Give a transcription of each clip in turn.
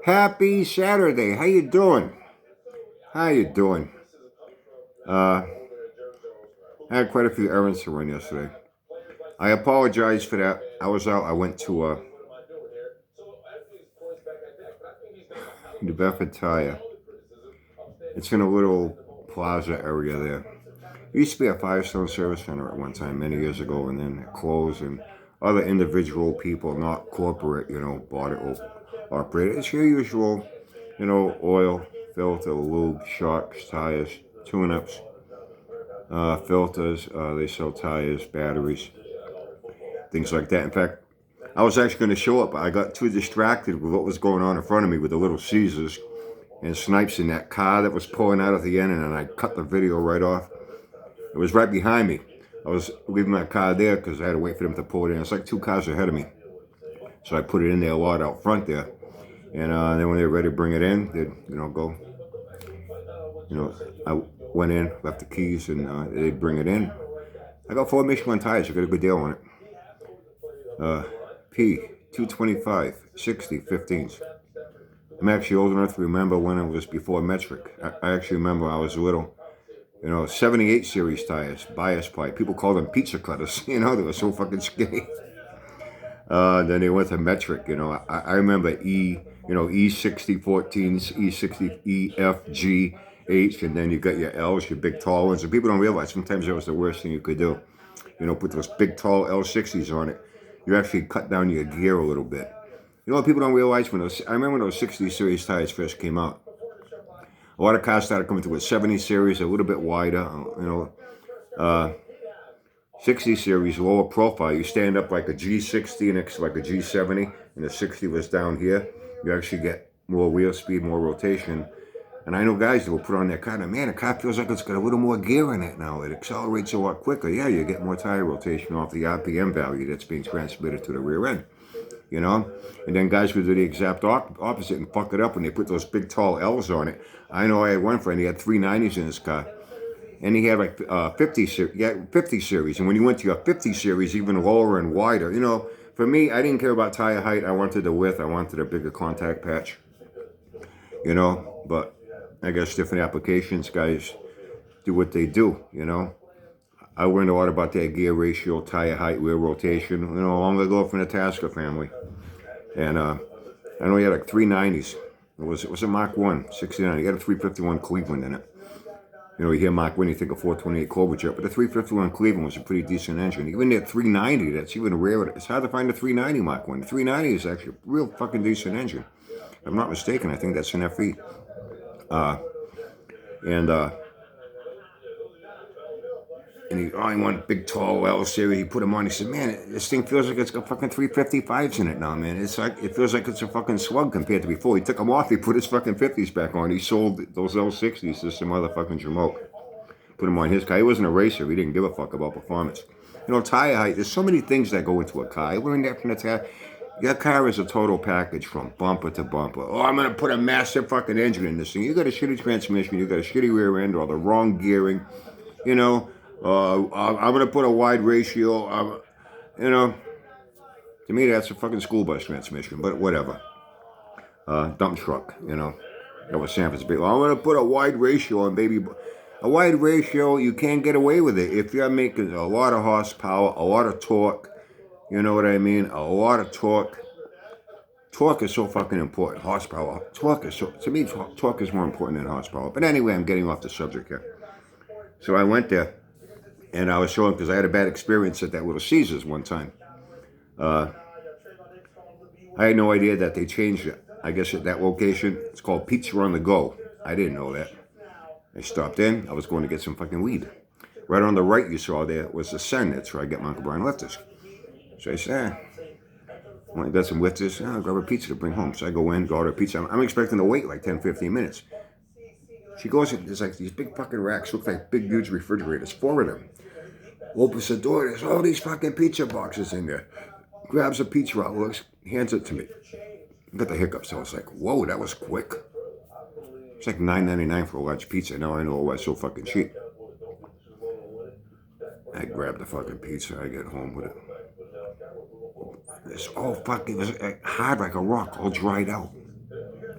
Happy Saturday. How you doing? How you doing? Uh, I had quite a few errands to run yesterday. I apologize for that. I was out. I went to New Bedford Tire. It's in a little plaza area there. It used to be a Firestone Service Center at one time, many years ago, and then it closed, and other individual people, not corporate, bought it or operated. It's your usual, oil, filter, lube, shocks, tires, tune-ups, filters. They sell tires, batteries, things like that. In fact, I was actually going to show up, but I got too distracted with what was going on in front of me with the Little Caesars and Snipes in that car that was pulling out at the end, and then I cut the video right off. It was right behind me. I was leaving my car there because I had to wait for them to pull it in. It's like two cars ahead of me. So I put it in there a lot out front there. And then when they were ready to bring it in, they'd, go. I went in, left the keys, and they'd bring it in. I got 4 Michelin tires. I got a good deal on it. P, 225, 60, 15s. I'm actually old enough to remember when it was before metric. I actually remember I was little. 78 series tires, bias pipe. People called them pizza cutters. They were so fucking skinny. Then they went to metric. I remember E60 14s, E60, E, F, G, H, and then you got your L's, your big tall ones. And people don't realize sometimes that was the worst thing you could do. Put those big tall L60s on it. You actually cut down your gear a little bit. What people don't realize I remember when those 60 series tires first came out. A lot of cars started coming through with 70 series, a little bit wider. 60 series, lower profile. You stand up like a G60 next to like a G70, and the 60 was down here. You actually get more wheel speed, more rotation. And I know guys that will put on their car, and man, the car feels like it's got a little more gear in it now. It accelerates a lot quicker. Yeah, you get more tire rotation off the RPM value that's being transmitted to the rear end. And then guys would do the exact opposite and fuck it up when they put those big tall L's on it. I know I had one friend, he had 390s in his car. And he had like 50 series. And when you went to your 50 series, even lower and wider, for me, I didn't care about tire height. I wanted the width. I wanted a bigger contact patch. But I guess different applications, guys do what they do. I learned a lot about that gear ratio, tire height, rear rotation, long ago from the Tasker family. And I know he had like 390s. It was a Mach 1, 69. He had a 351 Cleveland in it. You hear Mach 1, you think of 428 Corvair, but the 351 Cleveland was a pretty decent engine. Even that 390, that's even rare. It's hard to find a 390 Mach 1. The 390 is actually a real fucking decent engine. If I'm not mistaken, I think that's an FE. And he wanted big, tall L series. He put him on. He said, man, this thing feels like it's got fucking 355s in it now, man. It feels like it's a fucking slug compared to before. He took them off. He put his fucking 50s back on. He sold those L60s to some motherfucking Jamoke. Put him on his car. He wasn't a racer. He didn't give a fuck about performance. Tire height. There's so many things that go into a car. I learned that from the tire. Your car is a total package from bumper to bumper. Oh, I'm going to put a massive fucking engine in this thing. You got a shitty transmission. You got a shitty rear end or the wrong gearing. I'm going to put a wide ratio. To me, that's a fucking school bus transmission, but whatever. Dump truck, That was San Francisco. I'm going to put a wide ratio on baby. A wide ratio, you can't get away with it. If you're making a lot of horsepower, a lot of torque, you know what I mean? A lot of torque. Torque is so fucking important. Horsepower. To me, torque is more important than horsepower. But anyway, I'm getting off the subject here. So I went there. And I was showing because I had a bad experience at that Little Caesars one time. I had no idea that they changed it. I guess at that location, it's called Pizza on the Go. I didn't know that. I stopped in. I was going to get some fucking weed. Right on the right you saw there was the Sen. That's where I get my Uncle Brian lifters. So I said, I got some lifters. I'll grab a pizza to bring home. So I go in, go order a pizza. I'm expecting to wait like 10, 15 minutes. She goes in, there's like these big fucking racks, look like big huge refrigerators, 4 of them. Opens the door, there's all these fucking pizza boxes in there. Grabs a pizza out, looks, hands it to me. Got the hiccups, so I was like, whoa, that was quick. It's like $9.99 for a large pizza. Now I know why it's so fucking cheap. I grabbed the fucking pizza, I get home with it. It's all fucking, it was hard like a rock, all dried out.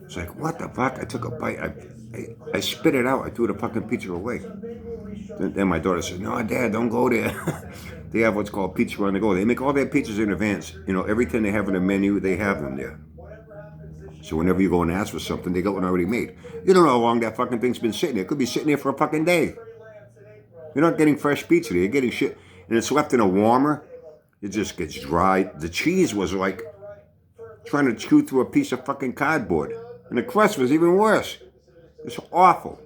It's like, what the fuck? I took a bite. I spit it out. I threw the fucking pizza away. Then my daughter said, no, Dad, don't go there. They have what's called pizza on the go. They make all their pizzas in advance. You know, everything they have on the menu, they have them there. So whenever you go and ask for something, they got one already made. You don't know how long that fucking thing's been sitting there. It could be sitting there for a fucking day. You're not getting fresh pizza. You're getting shit. And it's left in a warmer. It just gets dry. The cheese was like trying to chew through a piece of fucking cardboard. And the crust was even worse. It's awful.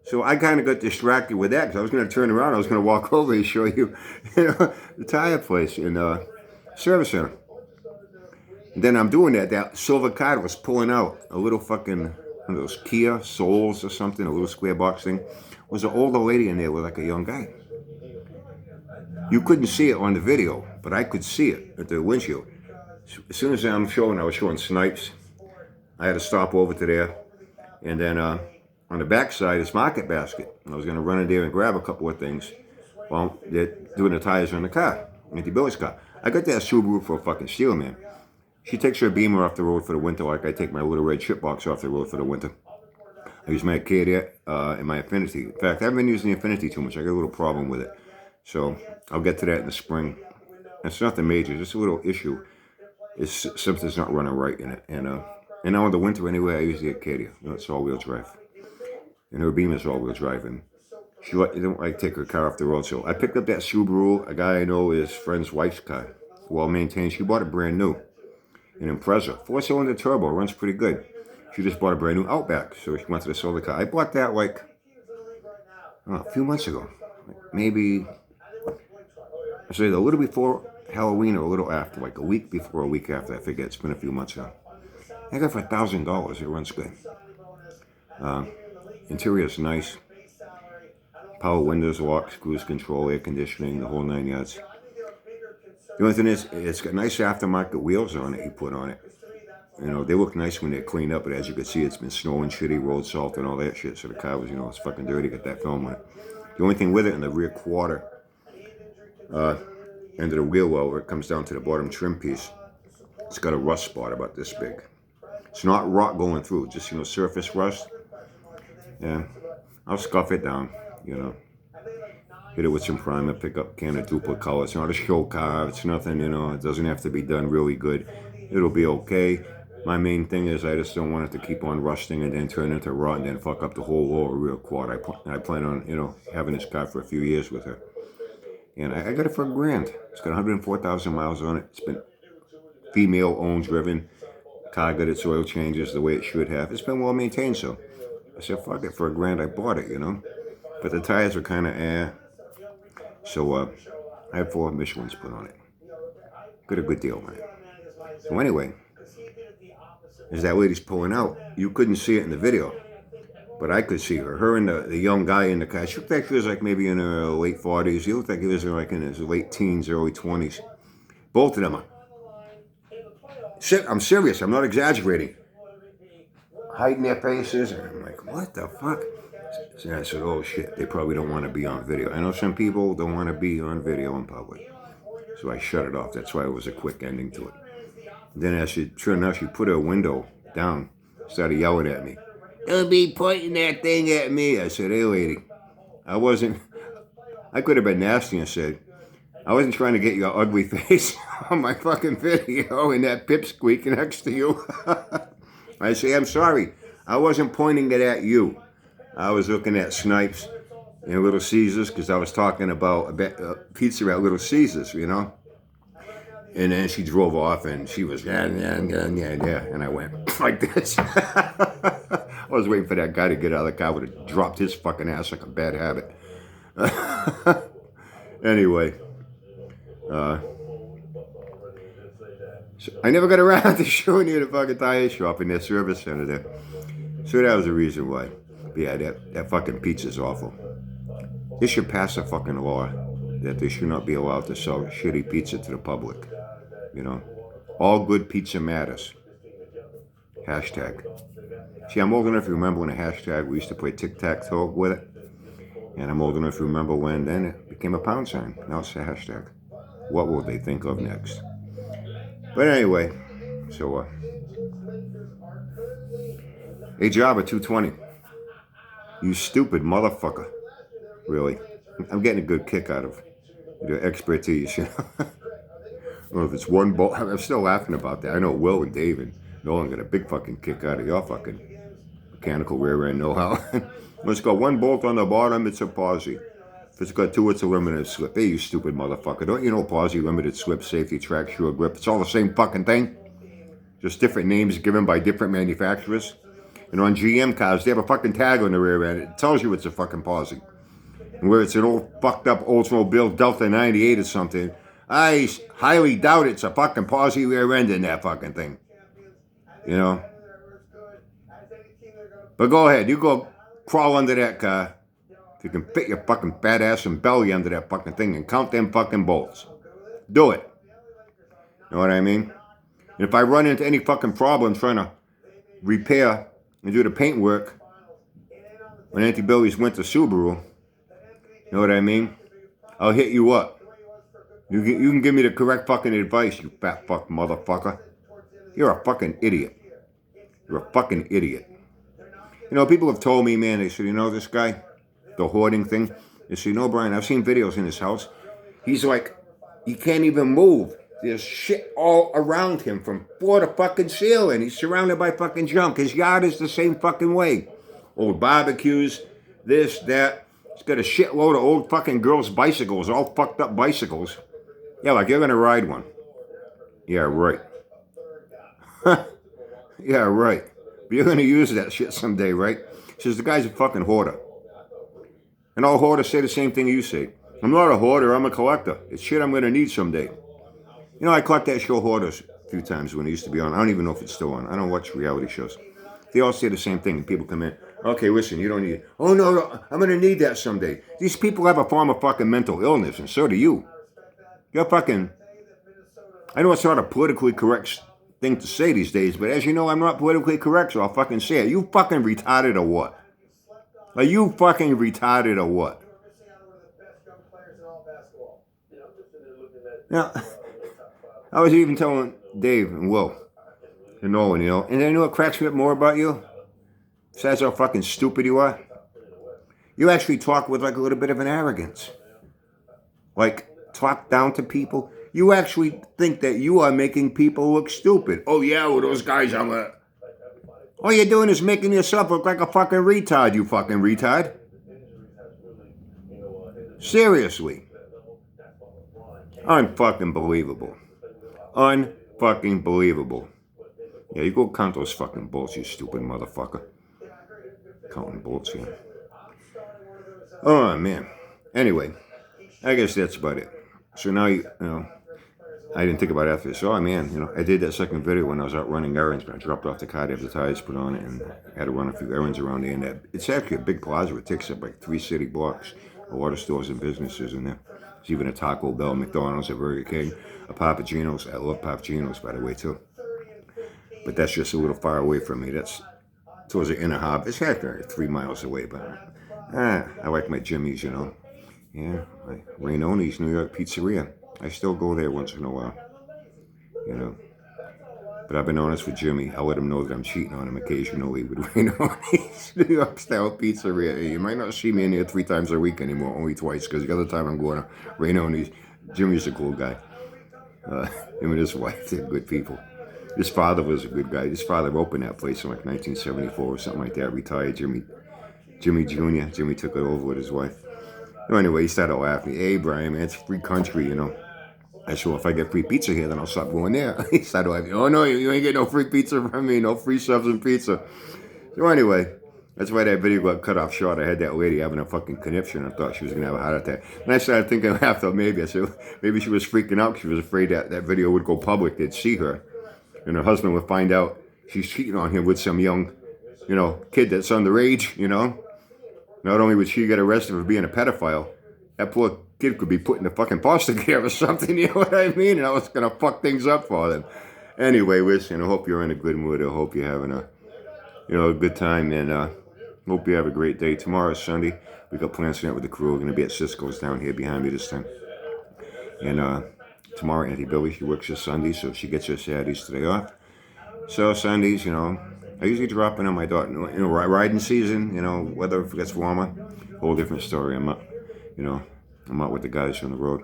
So I kind of got distracted with that because I was going to turn around. I was going to walk over and show you, the tire place in Service Center. And then I'm doing that. That silver card was pulling out a little fucking, one of those Kia Souls or something, a little square box thing. Was an older lady in there with like a young guy. You couldn't see it on the video, but I could see it at the windshield. As soon as I was showing Snipes. I had to stop over to there. And then on the back side is Market Basket. I was going to run in there and grab a couple of things while they're doing the tires on the car, Auntie Billy's car. I got that Subaru for a fucking steal, man. She takes her Beamer off the road for the winter like I take my little red chip box off the road for the winter. I use my Acadia and my Infiniti. In fact, I haven't been using the Infiniti too much. I got a little problem with it. So I'll get to that in the spring. It's nothing major, just a little issue. It's something's not running right in it. And now in the winter anyway, I use the Acadia. You know, it's all-wheel drive. And her Beamer's all-wheel drive. And she don't like take her car off the road. So I picked up that Subaru. A guy I know, his friend's wife's car. Well maintained. She bought it brand new. An Impreza. 4-cylinder turbo. Runs pretty good. She just bought a brand new Outback. So she wanted to sell the car. I bought that like a few months ago. Maybe, I say a little before Halloween or a little after. Like a week before, a week after. I forget. It's been a few months now. I got it for $1,000. It runs good. Interior is nice. Power windows, locks, cruise control, air conditioning, the whole 9 yards. The only thing is, it's got nice aftermarket wheels on it. He put on it. You know, they look nice when they're cleaned up, but as you can see, it's been snowing, shitty, road salt, and all that shit. So the car was, it's fucking dirty. Got that film on it. The only thing with it in the rear quarter, end of the wheel well, where it comes down to the bottom trim piece, it's got a rust spot about this big. It's not rot going through, just, surface rust. Yeah, I'll scuff it down, Hit it with some primer, pick up a can of duplicate color. It's not a show car, it's nothing, it doesn't have to be done really good. It'll be okay. My main thing is I just don't want it to keep on rusting and then turn into rot and then fuck up the whole lower rear quad. I plan on, having this car for a few years with her. And I got it for $1,000. It's got 104,000 miles on it. It's been female-owned, driven. Car got its oil changes the way it should have. It's been well maintained, so I said, fuck it, for $1,000 I bought it, But the tires were kind of So I had 4 Michelins put on it. Got a good deal on it. So anyway, as that lady's pulling out, you couldn't see it in the video, but I could see her. Her and the young guy in the car. She looked like she was like maybe in her late 40s. He looked like he was like in his late teens, early 20s. Both of them are. I'm serious. I'm not exaggerating. Hiding their faces. And I'm like, what the fuck? So I said, oh shit, they probably don't want to be on video. I know some people don't want to be on video in public. So I shut it off. That's why it was a quick ending to it. Then as she turned out, she put her window down, started yelling at me. Don't be pointing that thing at me. I said, hey lady, I could have been nasty and said, I wasn't trying to get your ugly face on my fucking video and that pipsqueak next to you. I say, I'm sorry. I wasn't pointing it at you. I was looking at Snipes and Little Caesars because I was talking about pizza at Little Caesars, And then she drove off and she was, yeah. And I went like this. I was waiting for that guy to get out of the car. Would have dropped his fucking ass like a bad habit. Anyway. So I never got around to showing you the fucking tire shop in their service center there. So that was the reason why. But yeah, that fucking pizza's awful. They should pass a fucking law that they should not be allowed to sell shitty pizza to the public. All good pizza matters. Hashtag. See, I'm old enough to remember when the hashtag, we used to play tic-tac-toe with it. And I'm old enough to remember when then it became a pound sign. Now it's a hashtag. What will they think of next? But anyway, so A job at 220. You stupid motherfucker. Really. I'm getting a good kick out of your expertise, you know. Well, if it's one bolt, I'm still laughing about that. I know Will and Dave and Nolan got a big fucking kick out of your fucking mechanical rear end know-how. When it's got one bolt on the bottom, it's a posi. If it's got two, it's a limited slip. Hey, you stupid motherfucker. Don't you know posi, limited slip, safety, track, sure grip? It's all the same fucking thing. Just different names given by different manufacturers. And on GM cars, they have a fucking tag on the rear end. It tells you it's a fucking posi. And where it's an old fucked up Oldsmobile Delta 98 or something, I highly doubt it's a fucking posi rear end in that fucking thing. You know? But go ahead, you go crawl under that car. If you can fit your fucking fat ass and belly under that fucking thing and count them fucking bolts. Do it. You know what I mean? And if I run into any fucking problem trying to repair and do the paint work when Auntie Billy's went to Subaru, you know what I mean? I'll hit you up. You can give me the correct fucking advice, you fat fuck motherfucker. You're a fucking idiot. You're a fucking idiot. You know, people have told me, man, they said, you know this guy, the hoarding thing? They said, no, Brian, I've seen videos in his house. He's like, he can't even move. There's shit all around him from floor to fucking ceiling. He's surrounded by fucking junk. His yard is the same fucking way. Old barbecues, this, that. He's got a shitload of old fucking girls' bicycles, all fucked up bicycles. Yeah, like you're gonna ride one. Yeah, right. Yeah, right. But you're gonna use that shit someday, right? Says the guy's a fucking hoarder. And all hoarders say the same thing you say. I'm not a hoarder, I'm a collector. It's shit I'm gonna need someday. You know, I caught that show Hoarders a few times when it used to be on. I don't even know if it's still on. I don't watch reality shows. They all say the same thing, and people come in, okay, listen, you don't need it. Oh, no, I'm going to need that someday. These people have a form of fucking mental illness, and so do you. You're fucking... I know it's not a politically correct thing to say these days, but as you know, I'm not politically correct, so I'll fucking say it. You fucking retarded or what? Are you fucking retarded or what? Now, I was even telling Dave and Will and Nolan, you know, and I know what cracks me up more about you? Besides how fucking stupid you are? You actually talk with like a little bit of an arrogance. Like, talk down to people. You actually think that you are making people look stupid. Oh yeah, well those guys are... All you're doing is making yourself look like a fucking retard, you fucking retard. Seriously. Unfucking believable. Unfucking believable. Yeah, you go count those fucking bolts, you stupid motherfucker. Counting bolts, yeah. Oh, man. Anyway, I guess that's about it. So now, you know, I didn't think about it after this. Oh, man, you know, I did that second video when I was out running errands, but I dropped off the car to have the tires put on it and had to run a few errands around there. And it's actually a big plaza. It takes up like 3 city blocks. A lot of stores and businesses in there. There's even a Taco Bell, McDonald's, a Burger King, a Papa Gino's. I love Papa Gino's, by the way, too. But that's just a little far away from me. That's towards the inner hub. It's actually 3 miles away, but I like my Jimmy's, you know. Yeah, my Rainoni's New York Pizzeria. I still go there once in a while, you know. But I've been honest with Jimmy. I'll let him know that I'm cheating on him occasionally with Rainoni's New York style pizzeria. You might not see me in here 3 times a week anymore, only twice, because the other time I'm going to Rainoni's. Jimmy's a cool guy. Him and his wife, they're good people. His father was a good guy. His father opened that place in like 1974 or something like that. Retired Jimmy Jr. Jimmy took it over with his wife. So anyway, he started laughing. Hey, Brian, man, it's free country, you know. I said, well, if I get free pizza here, then I'll stop going there. He started laughing. Oh, no, you ain't get no free pizza from me. No free subs and pizza. So anyway, that's why that video got cut off short. I had that lady having a fucking conniption. I thought she was going to have a heart attack. And I started thinking after maybe. I said, maybe she was freaking out. She was afraid that that video would go public. They'd see her. And her husband would find out she's cheating on him with some young, you know, kid that's underage, you know. Not only would she get arrested for being a pedophile, that poor kid could be put in the fucking foster care or something, you know what I mean? And I was going to fuck things up for them. Anyway, listen, I hope you're in a good mood. I hope you're having a, you know, a good time. And hope you have a great day. Tomorrow's Sunday. We got plans tonight with the crew. We're going to be at Cisco's down here behind me this time. And tomorrow, Auntie Billy, she works her Sundays, so she gets her Saturdays today off. So Sundays, you know, I usually drop in on my daughter. Riding season, weather gets warmer, whole different story. You know, I'm out with the guys on the road.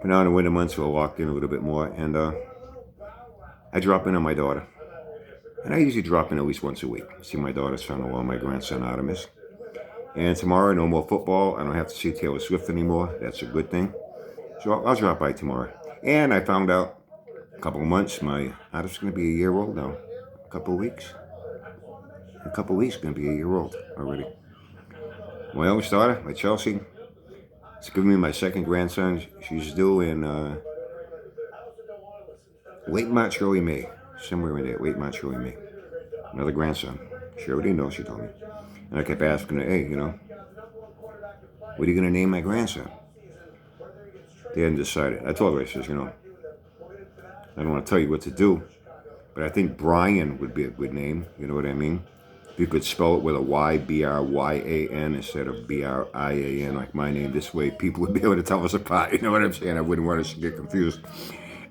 But now in the winter months, we'll walk in a little bit more, and I drop in on my daughter. And I usually drop in at least once a week. See my daughter's son-in-law, my grandson Artemis. And tomorrow, no more football. I don't have to see Taylor Swift anymore. That's a good thing. So I'll drop by tomorrow. And I found out a couple of months, my Artemis is going to be a year old now. A couple of weeks. In a couple of weeks, going to be a year old already. My oldest daughter, my Chelsea, is giving me my second grandson. She's due in late March, early May. Somewhere in there, late March, early May. Another grandson. She already knows, she told me. And I kept asking her, hey, what are you going to name my grandson? They hadn't decided. I told her, I says, I don't want to tell you what to do, but I think Brian would be a good name. You know what I mean? If you could spell it with a Y, B-R-Y-A-N, instead of B-R-I-A-N, like my name. This way, people would be able to tell us apart. You know what I'm saying? I wouldn't want us to get confused.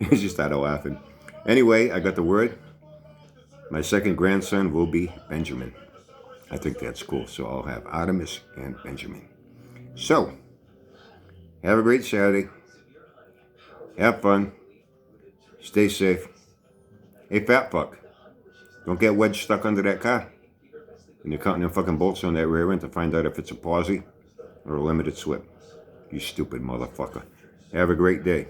It's just started laughing. Anyway, I got the word. My second grandson will be Benjamin. I think that's cool. So I'll have Artemis and Benjamin. So, have a great Saturday. Have fun. Stay safe. Hey, fat fuck. Don't get wedged stuck under that car. And you're counting them fucking bolts on that rear end to find out if it's a posi or a limited slip. You stupid motherfucker. Have a great day.